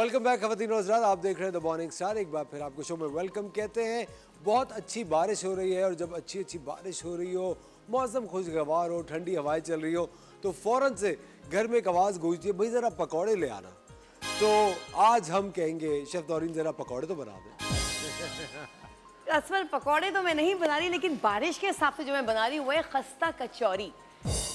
Welcome back खवातीन और हज़रात, आप देख रहे हैं द मॉर्निंग स्टार। एक बार फिर आपको शो में वेलकम कहते हैं। बहुत अच्छी बारिश हो रही है और जब अच्छी अच्छी बारिश हो रही हो, मौसम खुशगवार हो, ठंडी हवाएं चल रही हो, तो फ़ौरन से घर में एक आवाज़ गूंजती है, भाई ज़रा पकौड़े ले आना। तो आज हम कहेंगे शेफ़ नौरीन ज़रा पकौड़े तो बना दें। असफर पकौड़े तो मैं नहीं बना रही, लेकिन बारिश के हिसाब से जो मैं बना रही हूँ वो है खस्ता कचौरी।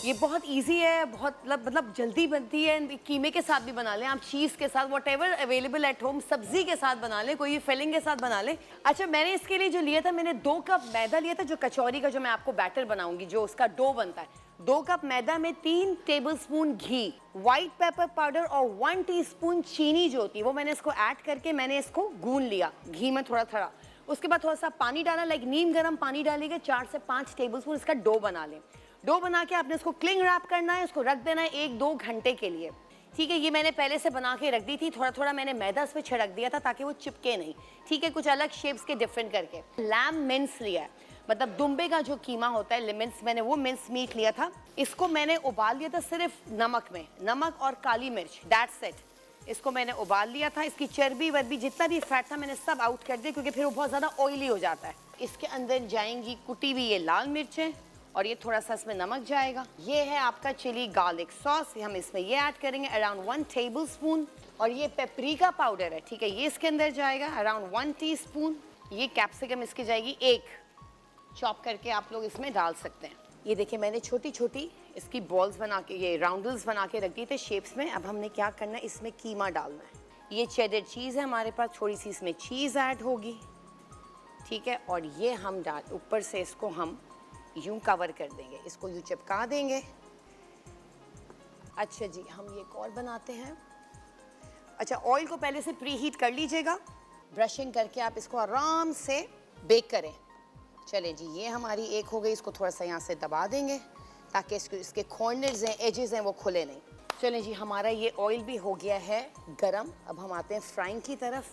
ये बहुत इजी है, बहुत मतलब जल्दी बनती है। कीमे के साथ भी बना लें आप, चीज़ के साथ, what ever available at home, सब्जी के साथ बना लें, कोई फिलिंग के साथ बना लें। अच्छा, मैंने इसके लिए जो लिया था, मैंने 2 कप मैदा लिया था, जो कचौरी का जो मैं आपको बैटर बनाऊंगी, जो उसका डो बनता है। 2 कप मैदा में 3 टेबलस्पून घी, व्हाइट पेपर पाउडर और 1 टीस्पून चीनी जो होती है वो मैंने इसको ऐड करके मैंने इसको गूंद लिया घी में थोड़ा थोड़ा। उसके बाद थोड़ा सा पानी डाला, लाइक नीम गर्म पानी डालेंगे, 4 से 5 टेबलस्पून इसका डो बना लें। डो बना के आपने इसको क्लिंग रैप करना है, इसको रख देना है 1-2 घंटे के लिए। ठीक है, ये मैंने पहले से बना के रख दी थी, थोड़ा थोड़ा मैंने मैदा इस पर छिड़क दिया था ताकि वो चिपके नहीं। ठीक है, कुछ अलग शेप्स के डिफरेंट करके। लैम मिन्स लिया है, मतलब दुम्बे का जो कीमा होता है मिन्स, मैंने वो मिन्स मीट लिया था। इसको मैंने उबाल लिया था सिर्फ नमक में, नमक और काली मिर्च, दैट्स इट। इसको मैंने उबाल लिया था। इसकी चर्बी वर्बी जितना भी फैट था मैंने सब आउट कर दिया, क्योंकि फिर वो बहुत ज़्यादा ऑयली हो जाता है। इसके अंदर जाएंगी कुटी हुई ये लाल मिर्चें और ये थोड़ा सा इसमें नमक जाएगा। ये है आपका चिली गार्लिक सॉस, हम इसमें ये ऐड करेंगे अराउंड 1 टेबलस्पून। और ये पेपरिका पाउडर है, ठीक है, ये इसके अंदर जाएगा अराउंड 1 टीस्पून। ये कैप्सिकम इसकी जाएगी 1, चॉप करके आप लोग इसमें डाल सकते हैं। ये देखिए, मैंने छोटी छोटी इसकी बॉल्स बना के, ये राउंडल्स बना के रख दिए थे शेप्स में। अब हमने क्या करना है, इसमें कीमा डालना है। ये चेडर चीज़ है हमारे पास, थोड़ी सी इसमें चीज़ ऐड होगी, ठीक है। और ये हम डाल ऊपर से इसको हम यूं कवर कर देंगे, इसको यूं चिपका देंगे। अच्छा जी, हम ये एक और बनाते हैं। अच्छा, ऑयल को पहले से प्री हीट कर लीजिएगा, ब्रशिंग करके आप इसको आराम से बेक करें। चले जी, ये हमारी एक हो गई, इसको थोड़ा सा यहाँ से दबा देंगे ताकि इसके कॉर्नर्स हैं, एजेस हैं, वो खुले नहीं। चलें जी, हमारा ये ऑयल भी हो गया है गरम। अब हम आते हैं फ्राइंग की तरफ।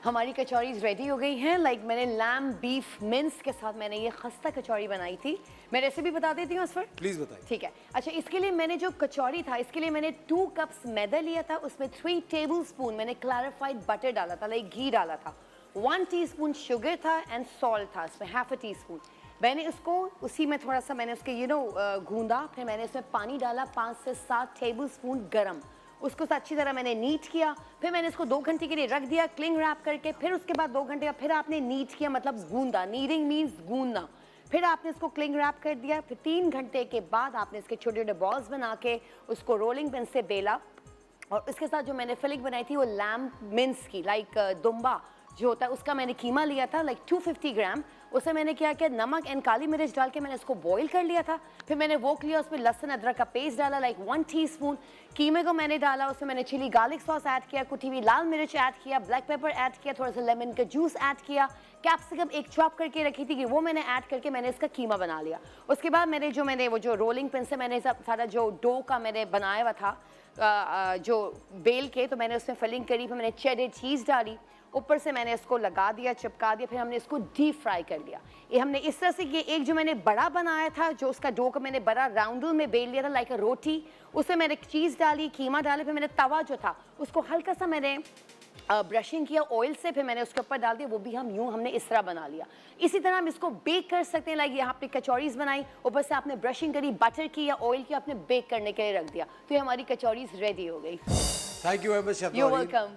हमारी कचौरीज रेडी हो गई हैं। लाइक मैंने लैम बीफ मिन्स के साथ मैंने ये खस्ता कचौरी बनाई थी। मैं रेसिपी बता देती हूँ असफर, प्लीज़ बताइए। ठीक है। अच्छा, इसके लिए मैंने जो कचौरी था, इसके लिए मैंने 2 कप्स मैदा लिया था, उसमें 3 टेबलस्पून मैंने क्लैरिफाइड बटर डाला था, लाइक घी डाला था। 1 टीस्पून शुगर था एंड सॉल्ट था इसमें, ½ टीस्पून। मैंने इसको उसी में थोड़ा सा मैंने उसके गूंदा, फिर मैंने इसमें पानी डाला 5 से 7 टेबलस्पून गरम। उसको अच्छी तरह मैंने नीट किया, फिर मैंने इसको 2 घंटे के लिए रख दिया क्लिंग रैप करके। फिर उसके बाद 2 घंटे का फिर आपने नीट किया, मतलब गूंदा, नीडिंग मीन्स गूंदना। फिर आपने इसको क्लिंग रैप कर दिया। फिर 3 घंटे के बाद आपने इसके छोटे छोटे बॉल्स बना के उसको रोलिंग पिन से बेला। और इसके साथ जो मैंने फिलिंग बनाई थी वो लैम मिन्स की, लाइक दुम्बा जो होता है उसका मैंने कीमा लिया था, लाइक 250 ग्राम। उसे मैंने क्या किया, नमक एंड काली मिर्च डाल के मैंने इसको बॉईल कर लिया था। फिर मैंने वो लिया, उसमें लहसुन अदरक का पेस्ट डाला, लाइक 1 टीस्पून। कीमे को मैंने डाला, उसमें मैंने चिली गार्लिक सॉस ऐड किया, कुटी हुई लाल मिर्च ऐड किया, ब्लैक पेपर ऐड किया, थोड़ा सा लेमन का जूस ऐड किया, कैप्सिकम एक चॉप करके रखी थी कि वो मैंने ऐड करके मैंने इसका कीमा बना लिया। उसके बाद मैंने वो जो रोलिंग पिन से मैंने सारा जो डो का मैंने बनाया हुआ था जो बेल के, तो मैंने उसमें फिलिंग करी, फिर मैंने चेडर चीज़ डाली, ऊपर से मैंने इसको लगा दिया, चिपका दिया, फिर हमने इसको डीप फ्राई कर लिया। ये हमने इस तरह से किया। एक जो मैंने बड़ा बनाया था, जो उसका डो का मैंने बड़ा राउंडल में बेल लिया था, लाइक अ रोटी, उसमें मैंने चीज़ डाली, कीमा डाला, फिर मैंने तवा जो था उसको हल्का सा मैंने ब्रशिंग किया ऑयल से, फिर मैंने उसके ऊपर डाल दिया, वो भी हमने इस तरह बना लिया। इसी तरह हम इसको बेक कर सकते हैं। लाइक यहाँ पे कचौरीज बनाई, ऊपर से आपने ब्रशिंग करी, बटर की या ऑयल की, आपने बेक करने के लिए रख दिया, तो ये हमारी कचौरीज रेडी हो गई। Thank you very much chef you Naureen. Welcome.